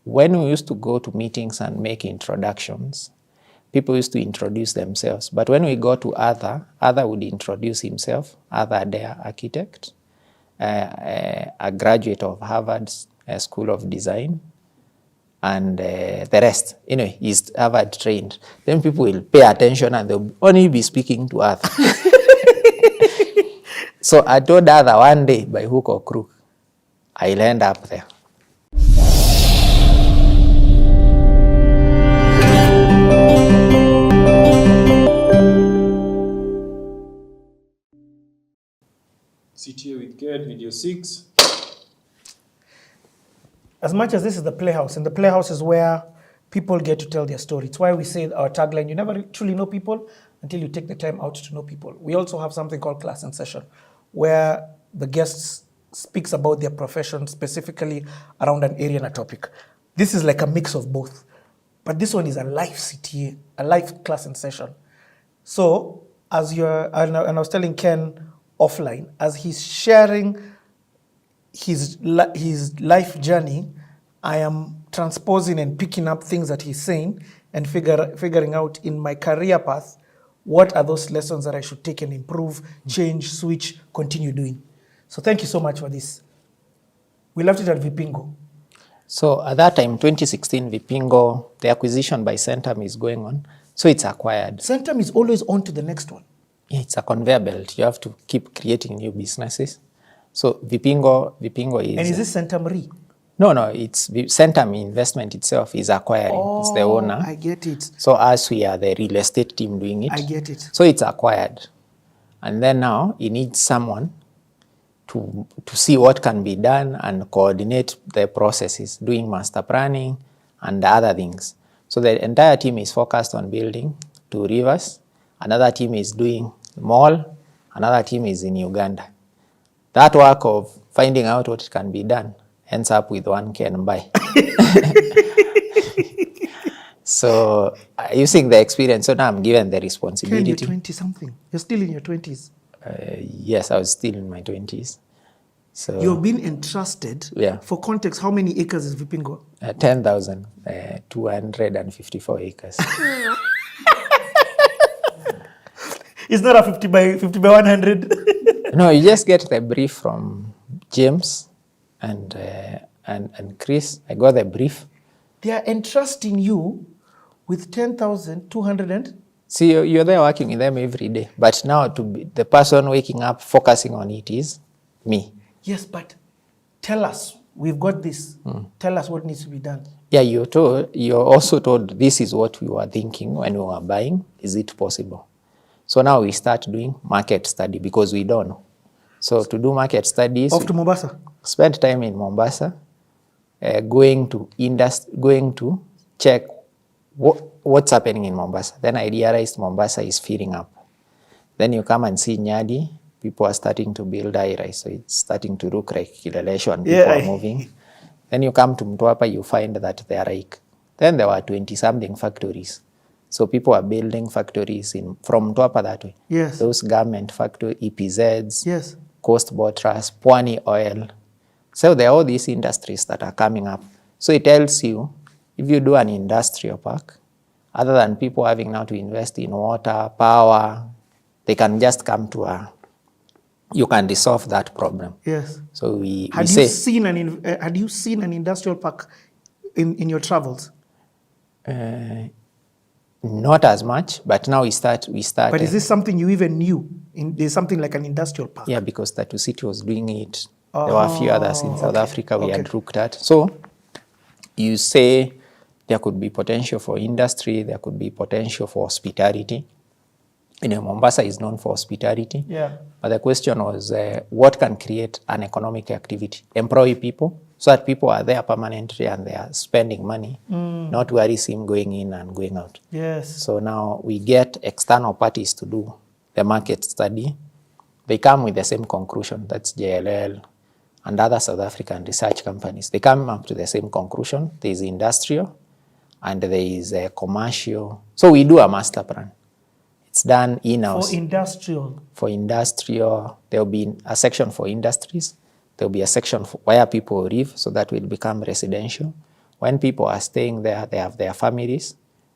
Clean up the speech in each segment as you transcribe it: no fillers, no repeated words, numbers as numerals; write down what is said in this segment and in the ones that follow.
when we used to go to meetings and make introductions, people used to introduce themselves. But when we go to Arthur would introduce himself, Arthur Adair, architect, a graduate of Harvard School of Design, and the rest. Anyway, he's Harvard trained. Then people will pay attention and they'll only be speaking to Arthur. So I told Arthur one day, by hook or crook, I'll end up there. CTA with Ken, video 6. As much as this is the playhouse, and the playhouse is where people get to tell their story. It's why we say our tagline, you never truly know people until you take the time out to know people. We also have something called class and session, where the guests speaks about their profession, specifically around an area and a topic. This is like a mix of both. But this one is a live CTA, a live class and session. So, as and I was telling Ken offline, as he's sharing his life journey, I am transposing and picking up things that he's saying and figuring out in my career path, what are those lessons that I should take and improve, change, switch, continue doing. So thank you so much for this. We left it at Vipingo. So at that time, 2016, Vipingo, the acquisition by Centum is going on. So it's acquired. Centum is always on to the next one. Yeah, it's a conveyor belt. You have to keep creating new businesses. So Vipingo is... And is this Centum RE? No, it's Centum Investment itself is acquiring. It's the owner. I get it. So as we are the real estate team doing it. I get it. So it's acquired. And then now he needs someone to see what can be done and coordinate the processes, doing master planning and other things. So the entire team is focused on building 2 rivers. Another team is doing mall. Another team is in Uganda. That work of finding out what can be done ends up with one Ken Mbae. So using the experience, so now I'm given the responsibility. Ken, you're 20-something. You're still in your 20s. Yes, I was still in my 20s. So you've been entrusted. Yeah. For context, how many acres is Vipingo? 10,254 acres. It's not a 50 by 100. No, you just get the brief from James and Chris. I got the brief. They are entrusting you with 10,200 and... See, you're there working with them every day. But now to be the person waking up, focusing on it is me. Yes, but tell us, we've got this. Tell us what needs to be done. Yeah, you're also told this is what we were thinking when we were buying. Is it possible? So now we start doing market study because we don't know. So to do market studies, off to Mombasa. Spend time in Mombasa, going to check what's happening in Mombasa. Then I realized Mombasa is filling up. Then you come and see Nyadi, people are starting to build high-rise, so it's starting to look like Kilelesho and people are moving. Then you come to Mtwapa, you find that they are like, then there were 20-something factories. So people are building factories from Mtwapa that way. Yes. Those garment factories, EPZs, yes. Coast Botras, Pwani Oil. So there are all these industries that are coming up. So it tells you, if you do an industrial park, other than people having now to invest in water, power, they can just come to you can resolve that problem. Yes. So had you seen an industrial park in your travels? Not as much, but now we start. But is this something you even knew? There's something like an industrial park? Yeah, because Tatu City was doing it. There were a few others in South Africa we had looked at. So you say there could be potential for industry, there could be potential for hospitality. Mombasa is known for hospitality. Yeah. But the question was, what can create an economic activity? Employ people, so that people are there permanently and they are spending money, not worrisome going in and going out. Yes. So now we get external parties to do the market study. They come with the same conclusion. That's JLL and other South African research companies. They come up to the same conclusion. There is industrial and there is a commercial. So we do a master plan. It's done in-house. For industrial? For industrial, there will be a section for industries. There will be a section for where people live, so that will become residential. When people are staying there, they have their families.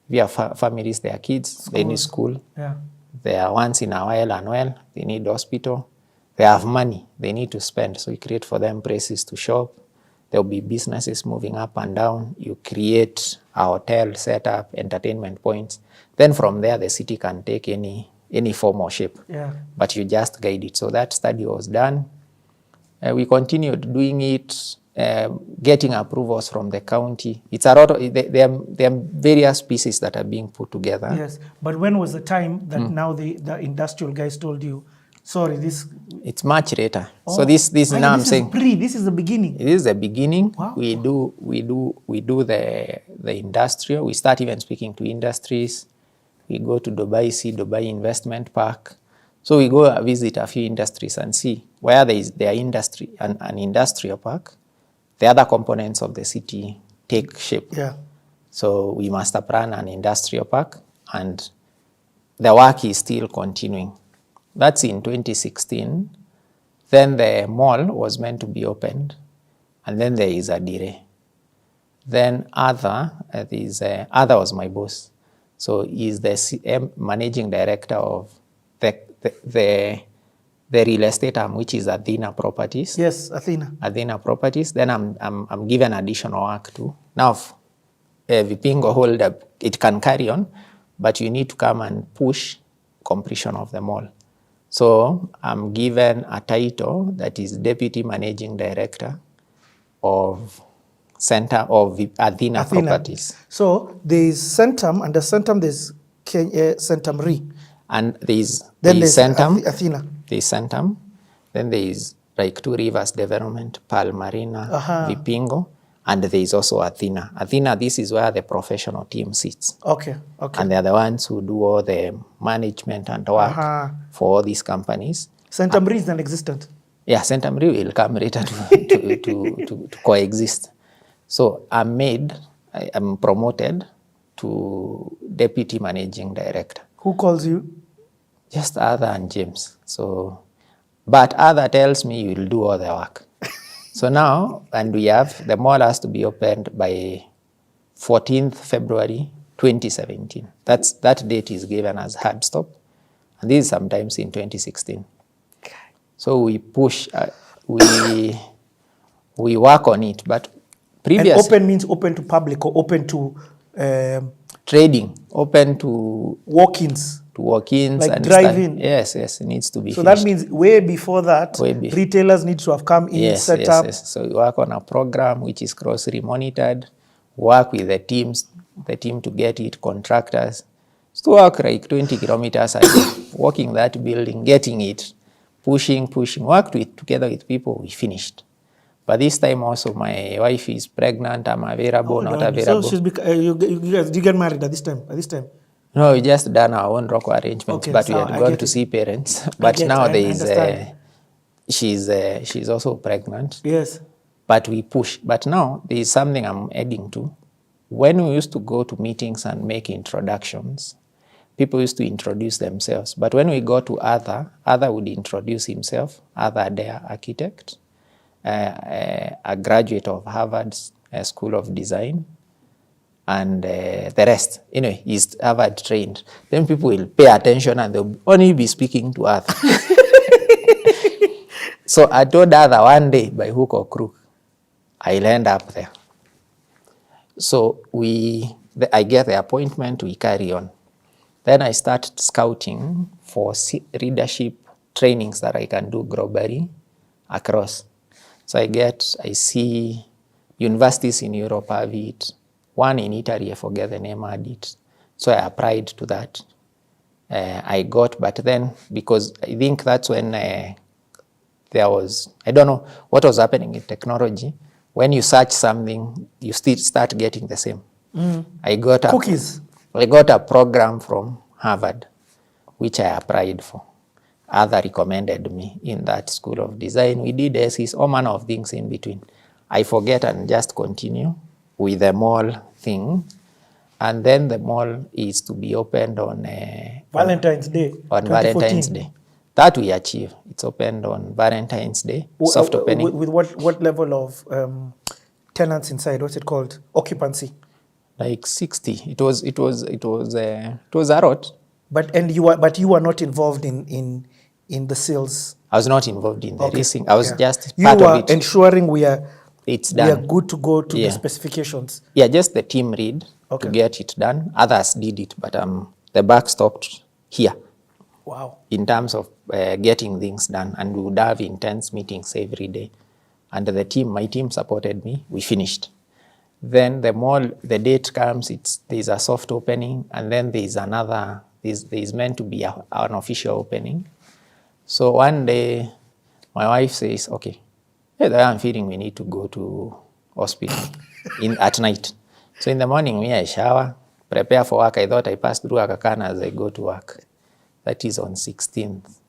If you have families, their kids, they need school. Yeah. They are once in a while unwell, they need hospital. They have money, they need to spend. So you create for them places to shop. There'll be businesses moving up and down. You create a hotel, set up, entertainment points. Then from there, the city can take any form or shape. Yeah. But you just guide it. So that study was done. We continued doing it, getting approvals from the county. It's a lot of, there are various pieces that are being put together. Yes, but when was the time that now the industrial guys told you, sorry, this... It's much later. So this now I'm saying... This is the beginning. It is the beginning. Wow. We do the industrial. We start even speaking to industries. We go to Dubai, see Dubai Investment Park. So we go visit a few industries and see where there is their industry, an industrial park. The other components of the city take shape. Yeah. So we master plan an industrial park, and the work is still continuing. That's in 2016. Then the mall was meant to be opened, and then there is a delay. Then Arthur was my boss. So he's the managing director of the real estate arm, which is Athena Properties. Yes, Athena. Athena Properties. Then I'm given additional work too. Now, Vipingo hold up, it can carry on, but you need to come and push completion of the mall. So I'm given a title that is Deputy Managing Director of Center of Athena Properties. So there's Centum, under Centum there's Centum RE. And there's Centum. Athena. There's Centum. Then there's like Two Rivers Development, Pearl Marina, Vipingo, and there's also Athena. Athena, this is where the professional team sits. Okay, okay. And they're the ones who do all the management and work for all these companies. Centum RE is non-existent. Yeah, Centum RE will come later to coexist. So I'm promoted to Deputy Managing Director. Who calls you? Just Arthur and James. So, but Arthur tells me you will do all the work. So now, and the mall has to be opened by 14th February 2017. That date is given as hard stop. And this is sometimes in 2016. So we push, we work on it, but previous... And open means open to public or open to... trading, open to... Walk-ins. To walk-ins. Like and drive-in. Yes, it needs to be So finished. that means way before that, retailers need to have come in, set up. Yes. So we work on a program which is closely monitored, work with the team to get it, contractors. So work like 20 kilometers a day, walking that building, getting it, pushing, worked together with people, we finished. But this time also my wife is pregnant, I'm available, not available. So you get married at this time? No, we just done our own local arrangements, but we had gone to see parents. But now she's also pregnant. Yes. But we push. But now there is something I'm adding to. When we used to go to meetings and make introductions, people used to introduce themselves. But when we go to Arthur would introduce himself, Arthur Dare architect, a graduate of Harvard School of Design, and the rest. Anyway, he's Harvard trained. Then people will pay attention and they'll only be speaking to Arthur. So I told Arthur one day, by hook or crook, I'll end up there. So I get the appointment, we carry on. Then I start scouting for leadership trainings that I can do globally across. So I see universities in Europe have it. One in Italy, I forget the name, had it. So I applied to that. I got, but then, because I think that's when there was, I don't know what was happening in technology. When you search something, you still start getting the same. I got cookies. I got a program from Harvard, which I applied for. Other recommended me in that School of Design. We did essays, all manner of things in between. I forget and just continue with the mall thing. And then the mall is to be opened on Valentine's Day. On Valentine's Day. That we achieve. It's opened on Valentine's Day. Soft opening. With what level of tenants inside? What's it called? Occupancy. Like 60. It was a lot. But you were not involved in the sales. I was not involved in the Okay. leasing. I was Yeah. just You part were of it. ensuring It's we are done. good to go to Yeah. the specifications. Yeah, just the team read Okay. to get it done. Others did it, but the buck stopped here Wow. in terms of getting things done. And we would have intense meetings every day. And my team supported me. We finished. Then the date comes, there's a soft opening, and then there's meant to be an official opening. So one day, my wife says, okay, hey, I'm feeling we need to go to hospital at night. So in the morning, I shower, prepare for work. I thought I passed through Aga Khan as I go to work. That is on 16th.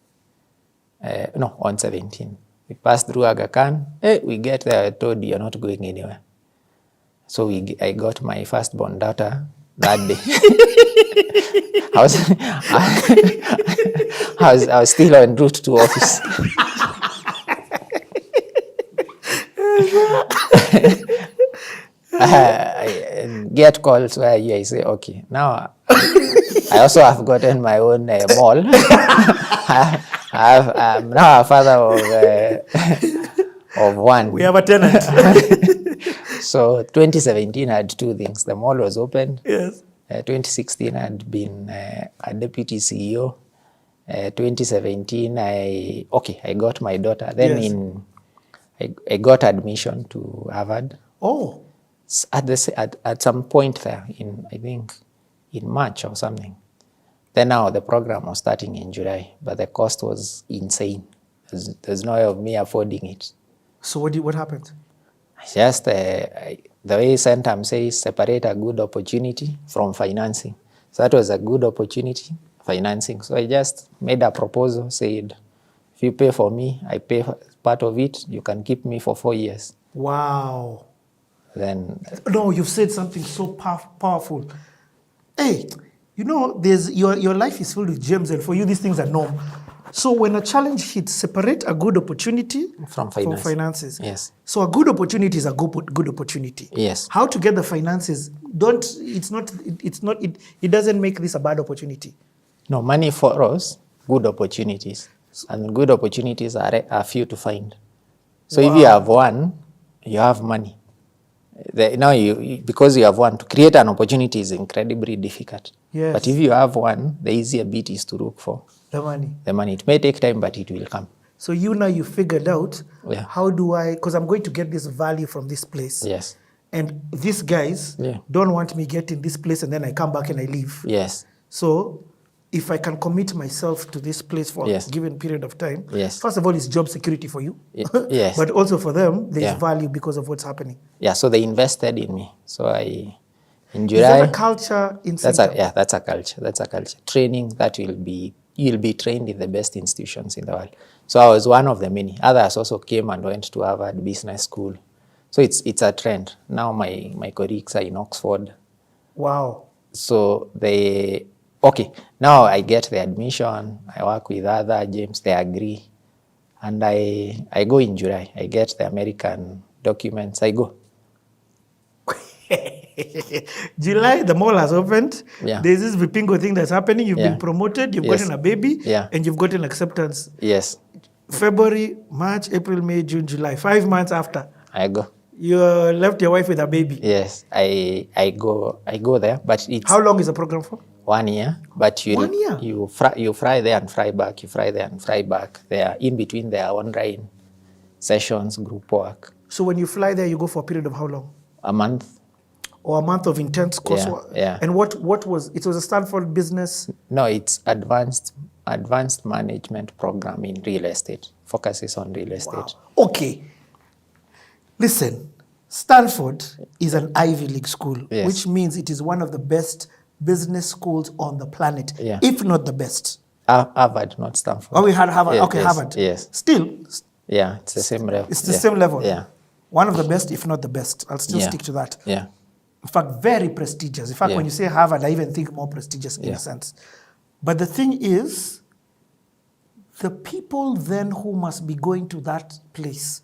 On 17th. We passed through Aga Khan. Hey, we get there, I told you're not going anywhere. So I got my firstborn daughter that day. I was still en route to office. I get calls where I say, okay, now I also have gotten my own mall. I'm now a father of one. We have a tenant. So 2017 had two things. The mall was opened. Yes. 2016 I had been a deputy CEO. 2017 I got my daughter. Then Yes. I got admission to Harvard. Oh. At some point there I think in March or something. Then now the program was starting in July, but the cost was insane. There's no way of me affording it. So what happened? Just the way Centum says, separate a good opportunity from financing. So that was a good opportunity, financing. So I just made a proposal, said, if you pay for me, I pay part of it, you can keep me for 4 years. Wow. Then No, you've said something so powerful. Hey, there's your life is filled with gems, and for you these things are norm. So when a challenge hits, separate a good opportunity from finances. Yes. So a good opportunity is a good opportunity. Yes. How to get the finances? It doesn't make this a bad opportunity. No, money for us, good opportunities. And good opportunities are few to find. So if you have one, you have money. Because you have one, to create an opportunity is incredibly difficult. Yes. But if you have one, the easier bit is to look for The money. the money. It may take time, but it will come. So you figured out, Yeah. how do I, because I'm going to get this value from this place. Yes. And these guys don't want me getting this place and then I come back and I leave. Yes. So if I can commit myself to this place for a given period of time, first of all, it's job security for you. Yes. But also for them, there's value because of what's happening. Yeah, so they invested in me. So in July. Is that a culture in Centum? That's a culture. That's a culture. Training that you'll be trained in the best institutions in the world. So I was one of the many. Others also came and went to Harvard Business School. So it's a trend. Now my colleagues are in Oxford. Wow. So now I get the admission. I work with other James, they agree. And I go in July. I get the American documents. I go. July, the mall has opened. Yeah. There's this Vipingo thing that's happening. You've been promoted. You've gotten a baby. Yeah. And you've gotten acceptance. Yes. February, March, April, May, June, July. 5 months after. I go. You left your wife with a baby. Yes. I go there. But it's how long is the program for? 1 year. But 1 year? You fly there and fly back. You fly there and fly back. In between there are online sessions, group work. So when you fly there, you go for a period of how long? A month. Or a month of intense coursework? Yeah. And what was it? Was a Stanford business? No, it's advanced management program in real estate. Focuses on real estate. Wow. Okay. Listen, Stanford is an Ivy League school, which means it is one of the best business schools on the planet, if not the best. Harvard, not Stanford. Oh, we had Harvard. Yes, okay, Harvard. Yes. Still. Yeah, it's the same level. It's the same level. Yeah. One of the best, if not the best. I'll still stick to that. Yeah. In fact, very prestigious. In fact, when you say Harvard, I even think more prestigious in a sense. But the thing is, the people then who must be going to that place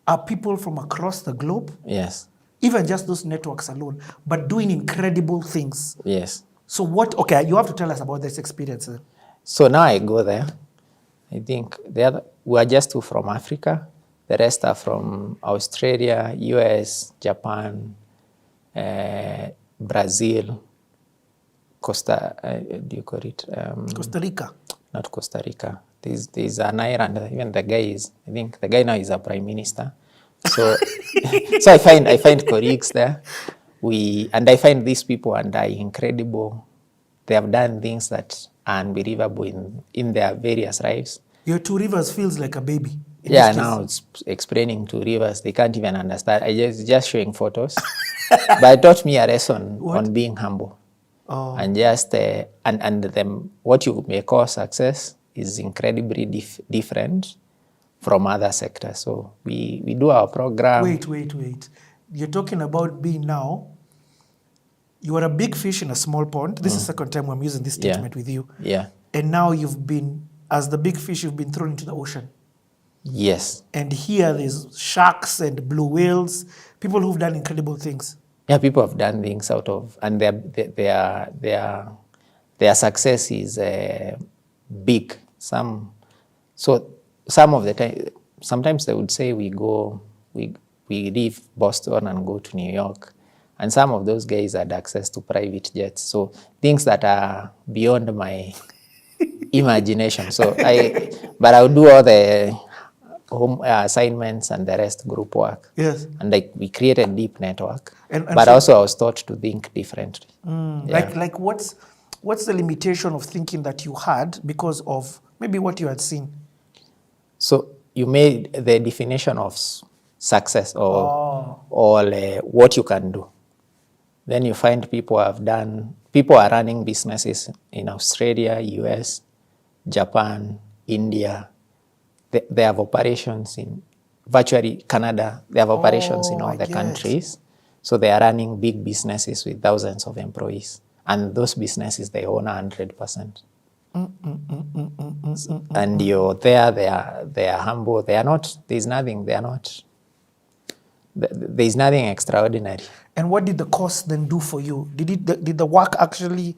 are people from across the globe, Yes. even just those networks alone, but doing incredible things. Yes. So what, okay, you have to tell us about this experience. So now I go there. I think we are just 2 from Africa. The rest are from Australia, US, Japan, Brazil, do you call it? Costa Rica. Not Costa Rica. There's an island. Even the guy I think the guy now is a prime minister. So, so I find colleagues there. And I find these people and are incredible. They have done things that are unbelievable in their various lives. Your 2 Rivers feels like a baby. Yeah, now it's explaining to Rivers. They can't even understand. I just showing photos. But it taught me a lesson on being humble. Oh. And just, and them, what you may call success is incredibly different from other sectors. So we do our program. Wait. You're talking about being now, you are a big fish in a small pond. This is the second time I'm using this statement with you. Yeah. And now you've been, as the big fish, you've been thrown into the ocean. Yes. And here there's sharks and blue whales, people who've done incredible things. Yeah, people have done things out of, and their success is big. Some of the time, sometimes they would say we leave Boston and go to New York, and some of those guys had access to private jets. So things that are beyond my imagination. So but I would do all the home assignments and the rest group work. Yes. And we created deep network. But so, also I was taught to think differently. Like what's the limitation of thinking that you had because of maybe what you had seen? So you made the definition of success or what you can do. Then you find people are running businesses in Australia, US, Japan, India. They have operations in virtually Canada. They have operations in all the countries. So they are running big businesses with thousands of employees. And those businesses, they own 100%. And you're there, they are humble. There's nothing extraordinary. And what did the course then do for you? Did the work actually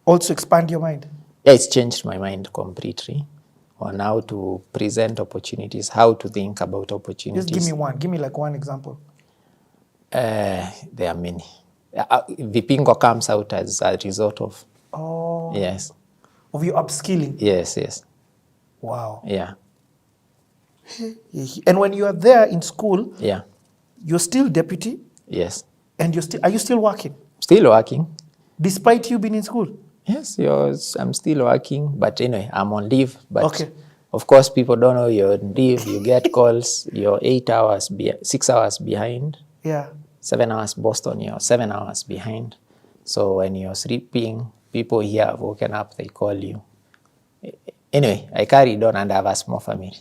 also expand your mind? Yeah, it's changed my mind completely on how to present opportunities, how to think about opportunities. Just give me one. Give me like one example. There are many. Vipingo comes out as a result of. Oh. Yes. Of your upskilling. Yes. Wow. Yeah. And when you are there in school, yeah, you're still deputy. Yes. And are you still working? Still working. Despite you being in school? Yes, I'm still working, but anyway, I'm on leave. But okay. Of course, people don't know you're on leave. You get calls. You're 6 hours behind. Yeah. 7 hours Boston. You're 7 hours behind. So when you're sleeping, people here have woken up. They call you. Anyway, I carried on and I have a small family.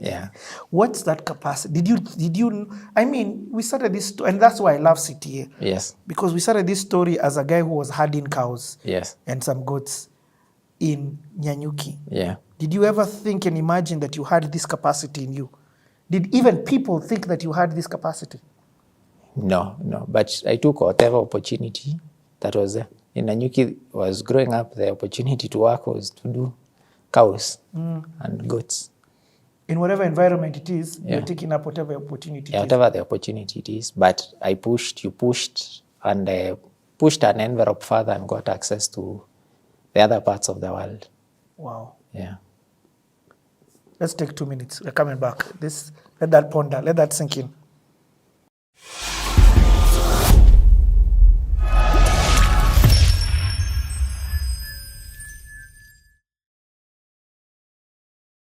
Yeah. What's that capacity? Did you? I mean, we started this, and that's why I love CTA. Yes. Because we started this story as a guy who was herding cows. Yes. And some goats in Nyanyuki. Yeah. Did you ever think and imagine that you had this capacity in you? Did even people think that you had this capacity? No. But I took whatever opportunity that was there. In Nyanyuki, was growing up, the opportunity to work was to do cows and goats. In whatever environment it is, you're taking up whatever opportunity it is. Whatever the opportunity it is. But you pushed and pushed an envelope further and got access to the other parts of the world. Wow. Yeah. Let's take 2 minutes. We're coming back. Let that ponder. Let that sink in.